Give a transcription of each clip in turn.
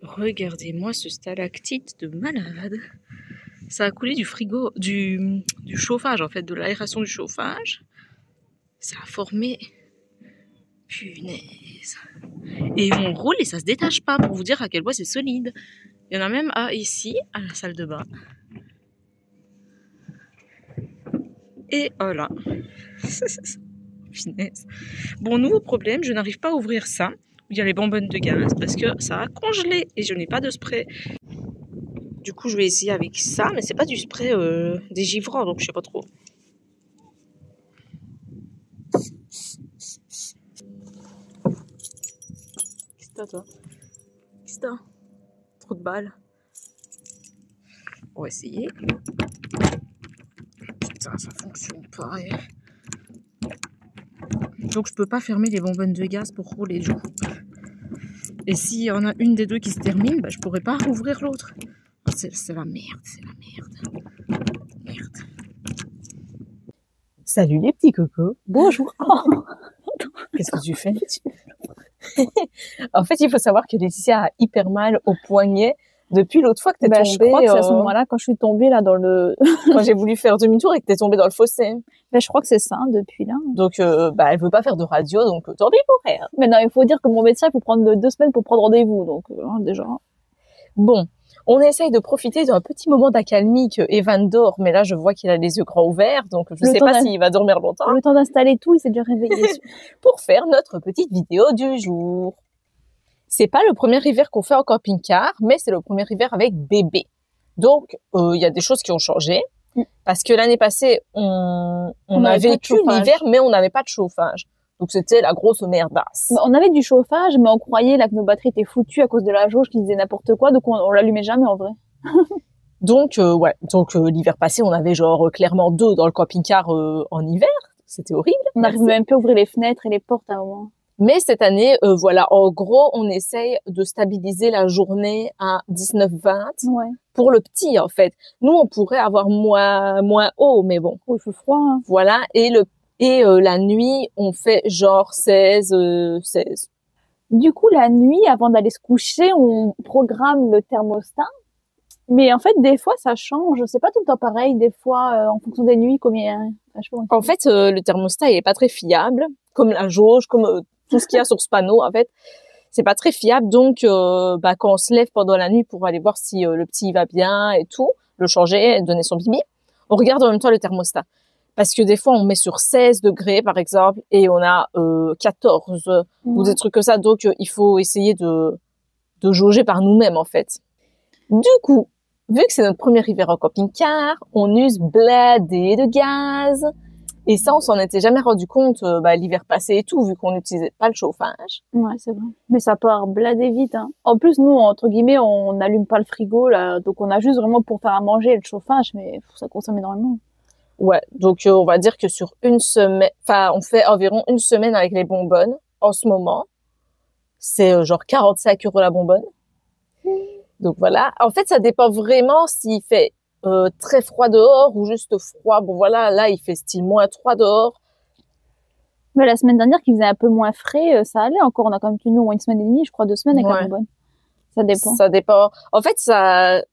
Regardez-moi ce stalactite de malade. Ça a coulé du frigo, du chauffage en fait, de l'aération du chauffage. Ça a formé... Punaise. Et on roule et ça se détache pas pour vous dire à quel point c'est solide. Il y en a même ici, à la salle de bain. Et voilà. Finesse. Bon, nouveau problème, je n'arrive pas à ouvrir ça. Il y a les bonbonnes de gaz parce que ça a congelé et je n'ai pas de spray. Du coup, je vais essayer avec ça, mais c'est pas du spray dégivrant, donc je sais pas trop. Qu'est-ce que t'as, toi? Qu'est-ce que t'as? Trop de balles. On va essayer. Putain, ça fonctionne pas. Donc, je peux pas fermer les bonbonnes de gaz pour rouler, du coup. Et s'il y en a une des deux qui se termine, bah, je pourrais pas rouvrir l'autre. C'est la merde, c'est la merde. Merde. Salut les petits cocos. Bonjour. Qu'est-ce que tu fais? En fait, il faut savoir que Laetitia a hyper mal au poignet depuis l'autre fois que t'es tombée. Je crois que c'est à ce moment-là, quand je suis tombée là dans le... quand j'ai voulu faire demi-tour et que t'es tombée dans le fossé. Je crois que c'est ça, depuis là. Donc, elle veut pas faire de radio, donc tant pis pour elle. Mais non, il faut dire que mon médecin, il faut prendre 2 semaines pour prendre rendez-vous, donc déjà. Bon, on essaye de profiter d'un petit moment d'accalmie que Evan dort, mais là, je vois qu'il a les yeux grands ouverts, donc je sais pas s'il va dormir longtemps. Le temps d'installer tout, il s'est déjà réveillé. Pour faire notre petite vidéo du jour. C'est pas le premier hiver qu'on fait en camping-car, mais c'est le premier hiver avec bébé. Donc, il y a des choses qui ont changé. Parce que l'année passée, on a vécu l'hiver, mais on n'avait pas de chauffage. Donc, c'était la grosse merdasse. On avait du chauffage, mais on croyait là que nos batteries étaient foutues à cause de la jauge qui disait n'importe quoi, donc on l'allumait jamais en vrai. Donc, l'hiver passé, on avait genre clairement 2 dans le camping-car en hiver. C'était horrible. On n'arrivait même pas à ouvrir les fenêtres et les portes à un moment. Mais cette année, en gros, on essaye de stabiliser la journée à 19-20 pour le petit, en fait. Nous, on pourrait avoir moins haut, mais bon. Oh, il fait froid. Hein. Voilà. Et la nuit, on fait genre 16. Du coup, la nuit, avant d'aller se coucher, on programme le thermostat. Mais en fait, des fois, ça change. C'est pas tout le temps pareil. Des fois, en fonction des nuits, combien... En fait, le thermostat, il est pas très fiable. Comme la jauge, comme tout ce qu'il y a sur ce panneau, en fait. C'est pas très fiable. Donc, quand on se lève pendant la nuit pour aller voir si le petit va bien et tout, le changer, donner son bibi, on regarde en même temps le thermostat. Parce que des fois, on met sur 16 degrés, par exemple, et on a 14 ou des trucs comme ça. Donc, il faut essayer de jauger par nous-mêmes, en fait. Du coup, vu que c'est notre premier hiver en camping-car, on use bladé de gaz. Et ça, on s'en était jamais rendu compte l'hiver passé et tout, vu qu'on n'utilisait pas le chauffage. Ouais, c'est vrai. Mais ça part bladé vite. Hein. En plus, nous, entre guillemets, on n'allume pas le frigo, là. Donc, on a juste vraiment pour faire à manger le chauffage, mais ça consomme énormément. Ouais, donc on va dire que sur une semaine... Enfin, on fait environ une semaine avec les bonbonnes, en ce moment. C'est genre 45 € la bonbonne. Donc voilà. En fait, ça dépend vraiment s'il fait très froid dehors ou juste froid. Bon voilà, là il fait style -3 dehors. Mais la semaine dernière, qui faisait un peu moins frais, ça allait encore. On a quand même tenu au moins 1 semaine et demie, je crois 2 semaines avec la bonbonne. Ça dépend. Ça dépend. En fait,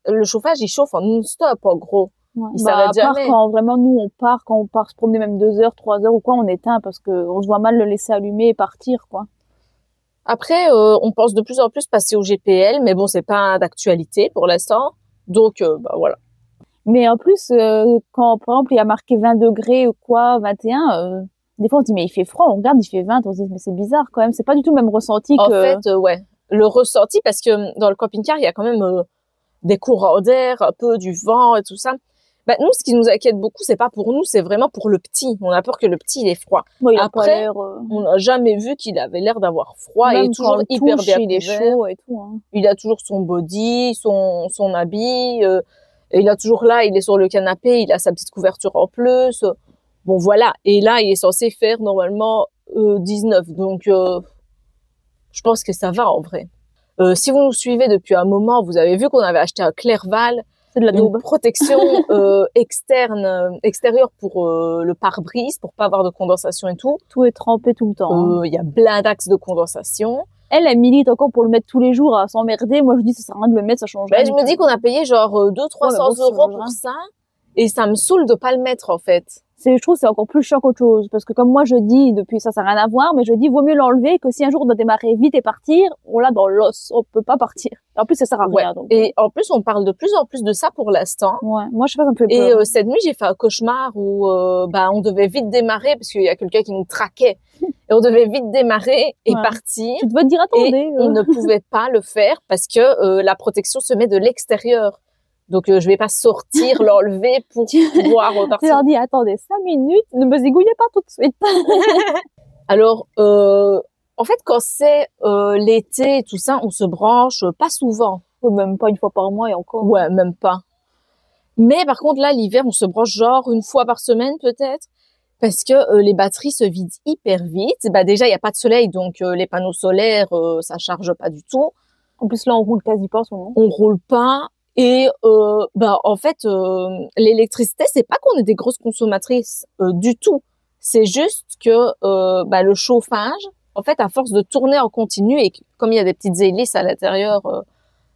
le chauffage, il chauffe en non-stop, en gros. Ouais. Il s'arrête jamais. Quand vraiment nous quand on part se promener même 2 heures, 3 heures ou quoi, on éteint parce que on se voit mal le laisser allumer et partir, quoi. Après, on pense de plus en plus passer au GPL, mais bon, c'est pas d'actualité pour l'instant. Donc, voilà. Mais en plus, quand, par exemple, il y a marqué 20 degrés ou quoi, 21, des fois, on se dit, mais il fait froid, on regarde, il fait 20, on se dit, mais c'est bizarre quand même, c'est pas du tout le même ressenti En fait, le ressenti, parce que dans le camping-car, il y a quand même des courants d'air, un peu du vent et tout ça. Nous, ce qui nous inquiète beaucoup, c'est pas pour nous, c'est vraiment pour le petit. On a peur que le petit, il ait froid. Bon, après, on n'a jamais vu qu'il avait l'air d'avoir froid. Même il est toujours hyper bien il est chaud et tout. Hein. Il a toujours son body, son habit. Et il a toujours là, il est sur le canapé, il a sa petite couverture en plus. Bon, voilà. Et là, il est censé faire normalement 19. Donc, je pense que ça va en vrai. Si vous nous suivez depuis un moment, vous avez vu qu'on avait acheté un Clerval. C'est de la une protection extérieure pour le pare-brise, pour pas avoir de condensation et tout. Tout est trempé tout le temps. Il y a plein d'axes de condensation. Elle milite encore pour le mettre tous les jours à s'emmerder. Moi, je dis, ça sert à rien de le mettre, ça change rien. Je me dis qu'on a payé genre 200-300 euros pour ça. Et ça me saoule de pas le mettre, en fait. Je trouve que c'est encore plus chiant qu'autre chose. Parce que comme moi, je dis, depuis ça n'a rien à voir, mais je dis, vaut mieux l'enlever que si un jour on doit démarrer vite et partir, on l'a dans l'os. On peut pas partir. En plus, ça sert à rien. Donc. Et en plus, on parle de plus en plus de ça pour l'instant. Ouais. Moi, je sais pas, ça me fait peur. Et cette nuit, j'ai fait un cauchemar où on devait vite démarrer parce qu'il y a quelqu'un qui nous traquait. Et on devait vite démarrer et partir. Tu devais te dire, attendez. Et on ne pouvait pas le faire parce que la protection se met de l'extérieur. Donc, je vais pas sortir, l'enlever pour pouvoir repartir. Tu leur dis, attendez 5 minutes, ne me zigouillez pas tout de suite. Alors, en fait, quand c'est l'été et tout ça, on se branche pas souvent. Même pas une fois par mois et encore. Ouais, même pas. Mais par contre, là, l'hiver, on se branche genre une fois par semaine peut-être. Parce que les batteries se vident hyper vite. Bah déjà, il y a pas de soleil, donc les panneaux solaires, ça charge pas du tout. En plus, là, on roule quasi pas en ce moment. On roule pas. Et en fait, l'électricité, c'est pas qu'on est des grosses consommatrices du tout. C'est juste que le chauffage, en fait, à force de tourner en continu et comme il y a des petites hélices à l'intérieur,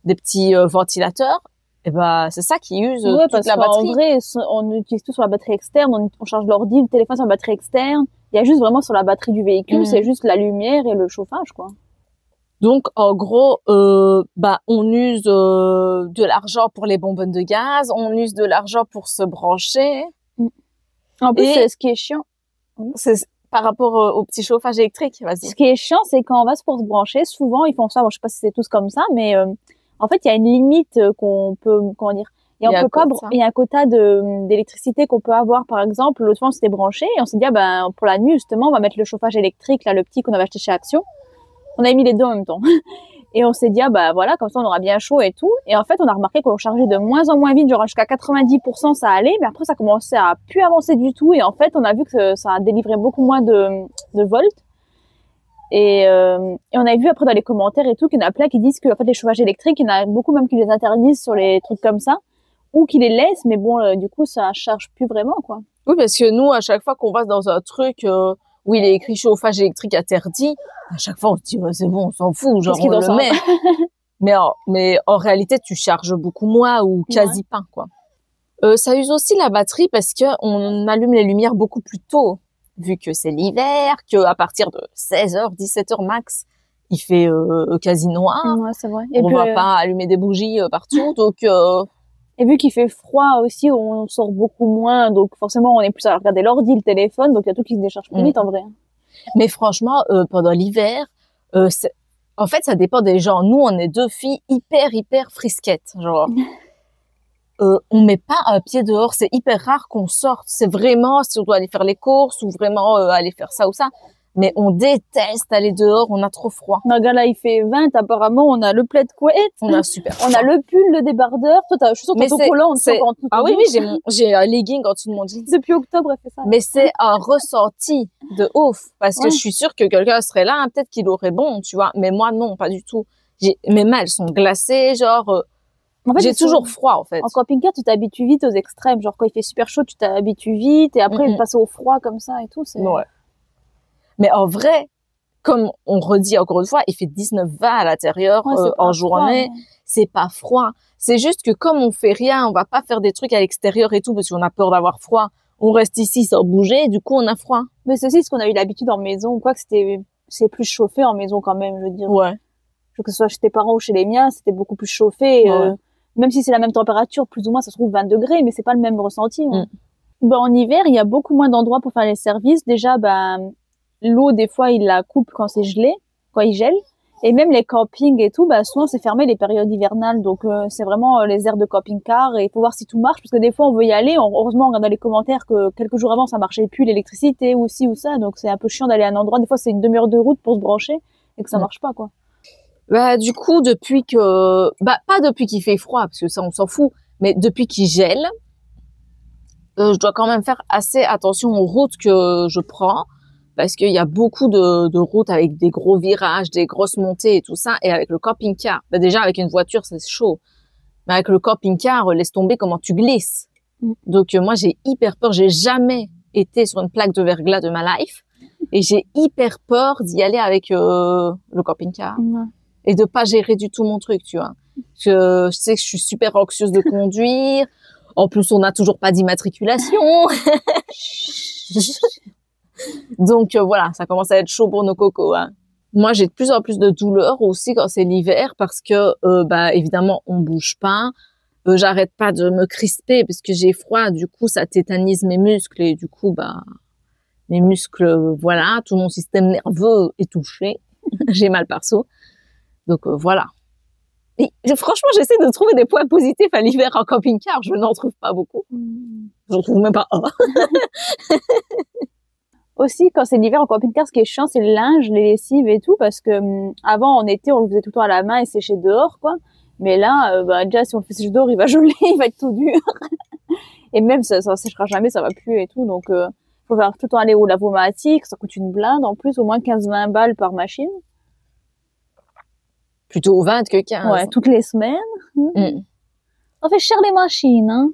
des petits ventilateurs, et c'est ça qui use toute la batterie. En vrai, on utilise tout sur la batterie externe, on charge l'ordi, le téléphone sur la batterie externe. Il y a juste vraiment sur la batterie du véhicule, c'est juste la lumière et le chauffage, quoi. Donc, en gros, on use de l'argent pour les bonbonnes de gaz, on use de l'argent pour se brancher. En plus, ce qui est chiant, c'est par rapport au petit chauffage électrique, vas-y. Ce qui est chiant, c'est quand on va pour se brancher, souvent, ils font ça, bon, je sais pas si c'est tous comme ça, mais en fait, il y a une limite qu'on peut, comment dire, et on peut pas, il y a un quota d'électricité qu'on peut avoir, par exemple, l'autre fois, on s'était branché, et on s'est dit, pour la nuit, justement, on va mettre le chauffage électrique, là, le petit qu'on avait acheté chez Action. On a mis les deux en même temps. Et on s'est dit, voilà, comme ça, on aura bien chaud et tout. Et en fait, on a remarqué qu'on chargeait de moins en moins vite, genre jusqu'à 90%, ça allait, mais après, ça commençait à plus avancer du tout. Et en fait, on a vu que ça a délivré beaucoup moins de volts. Et on a vu après dans les commentaires et tout qu'il y en a plein qui disent que en fait les chauffages électriques, il y en a beaucoup même qui les interdisent sur les trucs comme ça ou qui les laissent, mais bon du coup ça charge plus vraiment quoi. Oui, parce que nous à chaque fois qu'on va dans un truc où il est écrit chauffage électrique interdit, à chaque fois on se dit c'est bon, on s'en fout, genre on le met. mais en réalité tu charges beaucoup moins ou quasi pas quoi. Ça use aussi la batterie parce que on allume les lumières beaucoup plus tôt. Vu que c'est l'hiver, que à partir de 16h, 17h max, il fait quasi noir. Ouais, c'est vrai. Et on va pas allumer des bougies partout, donc. Et vu qu'il fait froid aussi, on sort beaucoup moins, donc forcément on est plus à regarder l'ordi, le téléphone, donc il y a tout qui se décharge plus vite en vrai. Mais franchement, pendant l'hiver, en fait ça dépend des gens. Nous, on est deux filles hyper frisquettes, genre. On met pas un pied dehors, c'est hyper rare qu'on sorte. C'est vraiment si on doit aller faire les courses ou vraiment aller faire ça ou ça. Mais on déteste aller dehors, on a trop froid. Non, regarde là, il fait 20, apparemment, on a le plaid couette. On a super froid. On a le pull, le débardeur. Toi, je suis sûre que ton collant, ah oui, j'ai un legging en dessous de mon jean. Depuis octobre, elle fait ça. Mais c'est un ressenti de ouf. Parce que je suis sûre que quelqu'un serait là, peut-être qu'il aurait bon, tu vois. Mais moi, non, pas du tout. Mes mains, elles sont glacées, genre, en fait, j'ai toujours froid, en fait. En camping-car, tu t'habitues vite aux extrêmes. Genre, quand il fait super chaud, tu t'habitues vite. Et après, passer au froid comme ça et tout, c'est... Ouais. Mais en vrai, comme on redit encore une fois, il fait 19-20 à l'intérieur en journée. Froid, c'est pas froid. C'est juste que comme on fait rien, on va pas faire des trucs à l'extérieur et tout parce qu'on a peur d'avoir froid. On reste ici sans bouger, du coup, on a froid. Mais c'est aussi ce qu'on a eu l'habitude en maison. Quoi que c'est plus chauffé en maison quand même, je veux dire. Ouais. Que ce soit chez tes parents ou chez les miens, c'était beaucoup plus chauffé. Ouais. Même si c'est la même température, plus ou moins, ça se trouve 20 degrés, mais c'est pas le même ressenti. En hiver, il y a beaucoup moins d'endroits pour faire les services. Déjà, l'eau, des fois, il la coupe quand c'est gelé, quand il gèle. Et même les campings et tout, souvent, c'est fermé les périodes hivernales. Donc, c'est vraiment les aires de camping-car et il faut voir si tout marche. Parce que des fois, on veut y aller. Heureusement, on regarde dans les commentaires que quelques jours avant, ça marchait plus, l'électricité ou ci ou ça. Donc, c'est un peu chiant d'aller à un endroit. Des fois, c'est une demi-heure de route pour se brancher et que ça marche pas, quoi. Du coup, depuis que, pas depuis qu'il fait froid, parce que ça, on s'en fout, mais depuis qu'il gèle, je dois quand même faire assez attention aux routes que je prends, parce qu'il y a beaucoup de routes avec des gros virages, des grosses montées et tout ça, et avec le camping-car, déjà avec une voiture, c'est chaud, mais avec le camping-car, laisse tomber comment tu glisses. Donc moi, j'ai hyper peur, j'ai jamais été sur une plaque de verglas de ma life. Et j'ai hyper peur d'y aller avec le camping-car. Et de pas gérer du tout mon truc, tu vois. Je sais que je suis super anxieuse de conduire. En plus, on n'a toujours pas d'immatriculation. Donc voilà, ça commence à être chaud pour nos cocos. Hein. Moi, j'ai de plus en plus de douleurs aussi quand c'est l'hiver parce que évidemment, on bouge pas. J'arrête pas de me crisper parce que j'ai froid. Du coup, ça tétanise mes muscles et du coup, mes muscles, voilà, tout mon système nerveux est touché. J'ai mal partout. Donc voilà. Et franchement, j'essaie de trouver des points positifs à l'hiver en camping-car. Je n'en trouve pas beaucoup. J'en trouve même pas un. Aussi, quand c'est l'hiver en camping-car, ce qui est chiant, c'est le linge, les lessives et tout, parce que avant, en été, on le faisait tout le temps à la main et sécher dehors, quoi. Mais là, déjà, si on le fait sécher dehors, il va geler, il va être tout dur. Et même, ça séchera jamais, ça va plus et tout. Donc, faut faire tout le temps aller au lavomatique, ça coûte une blinde, en plus, au moins 15-20 balles par machine. Plutôt 20 que 15. Ouais, toutes les semaines. On fait cher les machines, hein.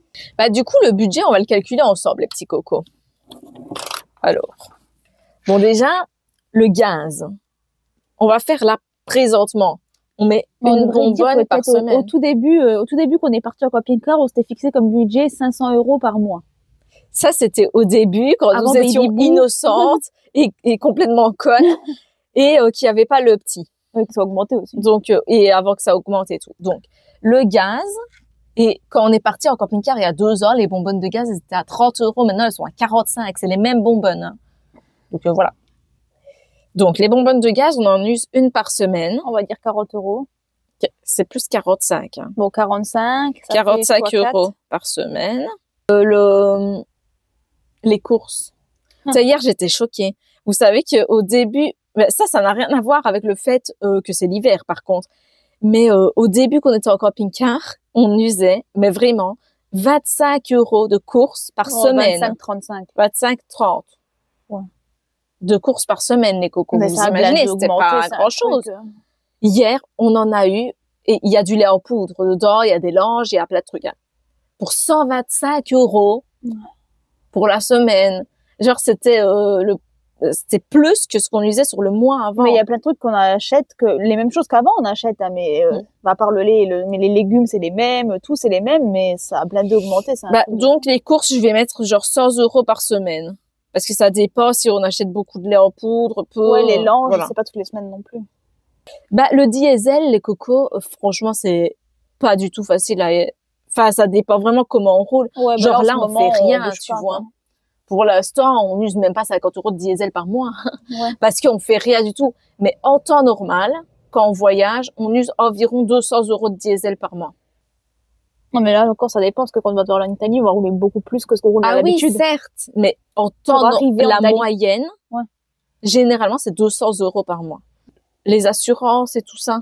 Du coup, le budget, on va le calculer ensemble, les petits cocos. Alors. Bon, déjà, le gaz. On va faire là, présentement. On met une bonbonne par semaine. Au tout début qu'on est parti en camping-car, on s'était fixé comme budget 500 € par mois. Ça, c'était au début, quand nous étions innocentes et complètement connes et qui n'avaient pas le petit. Oui, que ça a augmenté aussi. Donc, et avant que ça augmente et tout. Donc, le gaz, et quand on est parti en camping-car il y a 2 ans, les bonbonnes de gaz, elles étaient à 30 €. Maintenant, elles sont à 45. C'est les mêmes bonbonnes. Hein. Donc, voilà. Donc, les bonbonnes de gaz, on en use une par semaine. On va dire 40 €. C'est plus 45. Hein. Bon, 45. 45 € par semaine. Les courses. Ça, hier, j'étais choquée. Vous savez qu'au début, ça n'a rien à voir avec le fait que c'est l'hiver, par contre. Mais au début, qu'on était en camping-car, on usait, mais vraiment, 25 € de courses par semaine. 25-35. 25-30. Ouais. De courses par semaine, les cocos. Mais vous imaginez, c'était pas grand-chose. Hier, on en a eu, et il y a du lait en poudre dedans, il y a des langes, il y a plein de trucs. Hein. Pour 125 € pour la semaine. Genre, c'était plus que ce qu'on usait sur le mois avant. Mais il y a plein de trucs qu'on achète, les mêmes choses qu'avant on achète, hein, mais à part le lait, mais les légumes c'est les mêmes, tout c'est les mêmes, mais ça a plein d'augmenté. Donc les courses, je vais mettre genre 100 € par semaine. Parce que ça dépend si on achète beaucoup de lait en poudre, peu. Ouais, les langes, c'est pas toutes les semaines non plus. Le diesel, les cocos, franchement, c'est pas du tout facile Enfin, ça dépend vraiment comment on roule. Ouais, genre là, on fait rien, tu vois. Pour l'instant, on n'use même pas 50 € de diesel par mois. Ouais. Parce qu'on fait rien du tout. Mais en temps normal, quand on voyage, on use environ 200 € de diesel par mois. Non, mais là, encore, ça dépend. Parce que quand on va dans l'Italie, on va rouler beaucoup plus que ce qu'on roule à l'habitude. Oui, certes. Mais en temps la moyenne, généralement, c'est 200 € par mois. Les assurances et tout ça.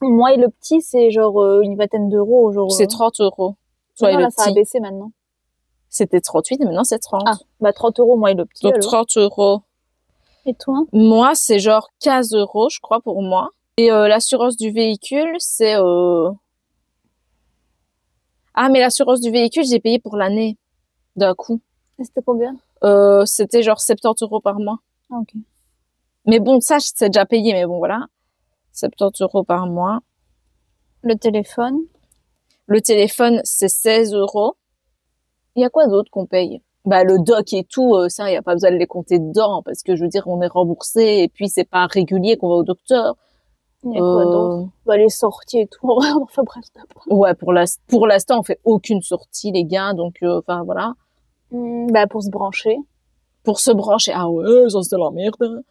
Moi et le petit, c'est genre une vingtaine d'euros. C'est 30 €. Toi et le petit. Ça a baissé maintenant. C'était 38 et maintenant c'est 30. Ah, 30 € moi et le petit. Donc alors. 30 €. Et toi? Moi, c'est genre 15 €, je crois, pour moi. Et l'assurance du véhicule, c'est... Ah, mais l'assurance du véhicule, j'ai payé pour l'année, d'un coup. Et c'était combien? C'était genre 70 € par mois. Ah, ok. Mais bon, ça, c'est déjà payé, mais bon, voilà. 70 € par mois. Le téléphone? Le téléphone, c'est 16 €. Il y a quoi d'autre qu'on paye? Le doc et tout, ça, il n'y a pas besoin de les compter dedans, parce que je veux dire, on est remboursé, et puis c'est pas régulier qu'on va au docteur. Il y a quoi d'autre? Les sorties et tout. Enfin, bref, ouais, pour l'instant, on fait aucune sortie, les gars, donc, enfin, voilà. Pour se brancher. Pour se brancher, ah ouais, ça c'est la merde.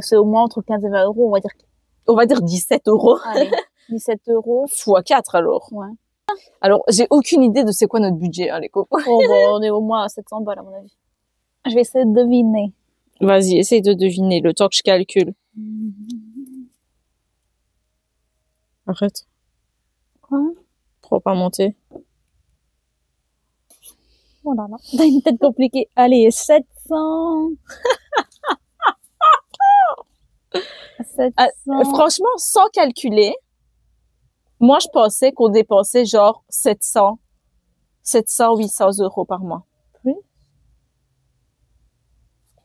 C'est au moins entre 15 et 20 €, on va dire. On va dire 17 €. Allez, 17 € Fois 4, alors. Ouais. Alors, j'ai aucune idée de c'est quoi notre budget, hein, les copains. On est au moins à 700 balles, à mon avis. Je vais essayer de deviner. Vas-y, essaye de deviner, le temps que je calcule. Arrête. Quoi? Faut pas monter. Oh là là. T'as une tête compliquée. Allez, 700. 700. Franchement, sans calculer, moi, je pensais qu'on dépensait genre 700, 800 € par mois. Plus?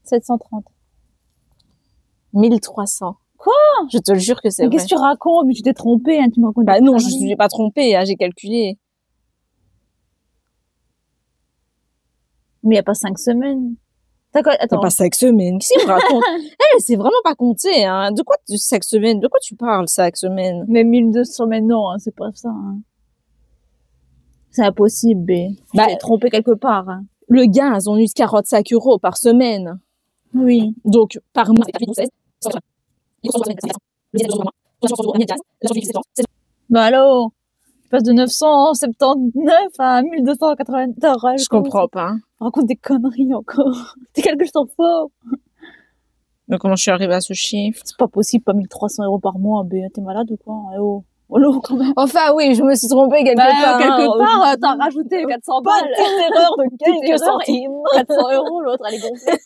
730. 1300. Quoi? Je te le jure que c'est vrai. Qu'est-ce que tu racontes? Mais tu t'es trompée, hein, tu me racontes. Bah non, je ne suis pas trompée, hein, j'ai calculé. Mais il n'y a pas 5 semaines. Attends. T'as pas 5 semaines. Qu'est-ce qu'il me raconte? C'est vraiment pas compté, hein. De quoi 5 semaines? De quoi tu parles, 5 semaines? Mais 1200 semaines, non, hein, c'est pas ça, hein. C'est impossible, B. Tu t'es trompé quelque part, hein. Le gaz, on use 45 € par semaine. Oui. Donc, par mois, bah allô? Tu passes de 979 à 1280. Je comprends pas. Raconte des conneries encore. T'es quelque chose de faux. Mais comment je suis arrivée à ce chiffre? C'est pas possible, pas 1300 € par mois, B. T'es malade ou quoi? Oh, quand même. Enfin, oui, je me suis trompée quelque part. Quelque part, t'as rajouté 400 balles. Petite erreur de quelques centimes. 400 €, l'autre, elle est gonflée.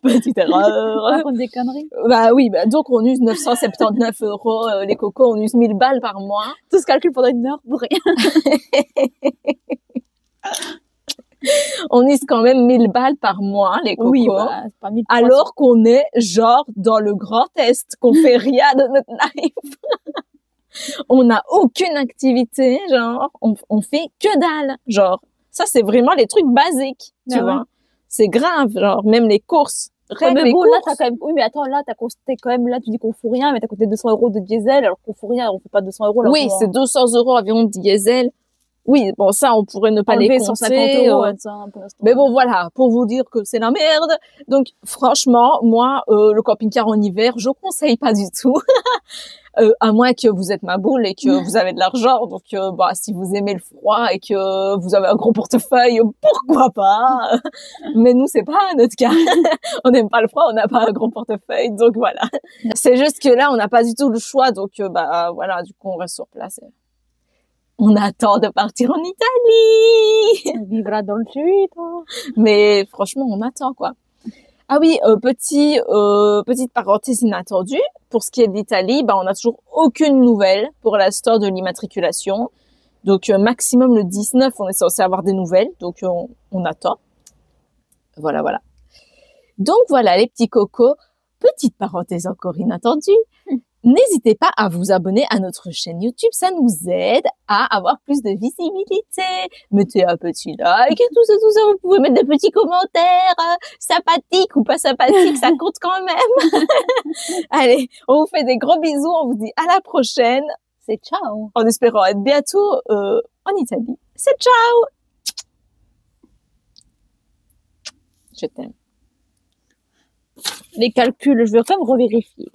Petite erreur. Raconte des conneries. Bah oui, donc on use 979 €, les cocos, on use 1000 balles par mois. Tout ce calcul pendant 1 heure pour rien. On use quand même 1000 balles par mois, les cocos. Oui, bah, c'est pas 1300. Alors qu'on est, genre, dans le Grand Est, qu'on fait rien de notre life. On n'a aucune activité, genre, on fait que dalle. Genre, ça, c'est vraiment les trucs basiques, tu vois. C'est grave, genre, même les courses. Mais bon, là, t'as quand même, oui, mais attends, là, t'es quand même, là, tu dis qu'on fout rien, mais t'as coûté 200 € de diesel, alors qu'on fout rien, on fait pas 200 €, là. Oui, c'est 200 € environ de diesel. Oui, bon, ça, on pourrait ne pas les compter. 150 €, ça, pour l'instant. Mais bon, voilà, pour vous dire que c'est la merde. Donc, franchement, moi, le camping-car en hiver, je conseille pas du tout. À moins que vous êtes ma boule et que vous avez de l'argent. Donc, bah, si vous aimez le froid et que vous avez un gros portefeuille, pourquoi pas? Mais nous, c'est pas notre cas. On n'aime pas le froid, on n'a pas un gros portefeuille. Donc, voilà. C'est juste que là, on n'a pas du tout le choix. Donc, bah, voilà, du coup, on reste sur place. On attend de partir en Italie. On vivra dans le sud, hein. Mais franchement, on attend, quoi. Ah oui, petite parenthèse inattendue. Pour ce qui est de l'Italie, bah, on n'a toujours aucune nouvelle pour l'instant de l'immatriculation. Donc, maximum le 19, on est censé avoir des nouvelles. Donc, on attend. Voilà. Donc, voilà, les petits cocos. Petite parenthèse encore inattendue. N'hésitez pas à vous abonner à notre chaîne YouTube, ça nous aide à avoir plus de visibilité. Mettez un petit like et tout ça, vous pouvez mettre des petits commentaires, sympathiques ou pas sympathiques, ça compte quand même. Allez, on vous fait des gros bisous, on vous dit à la prochaine. C'est ciao. En espérant être bientôt en Italie. C'est ciao. Je t'aime. Les calculs, je vais quand même revérifier.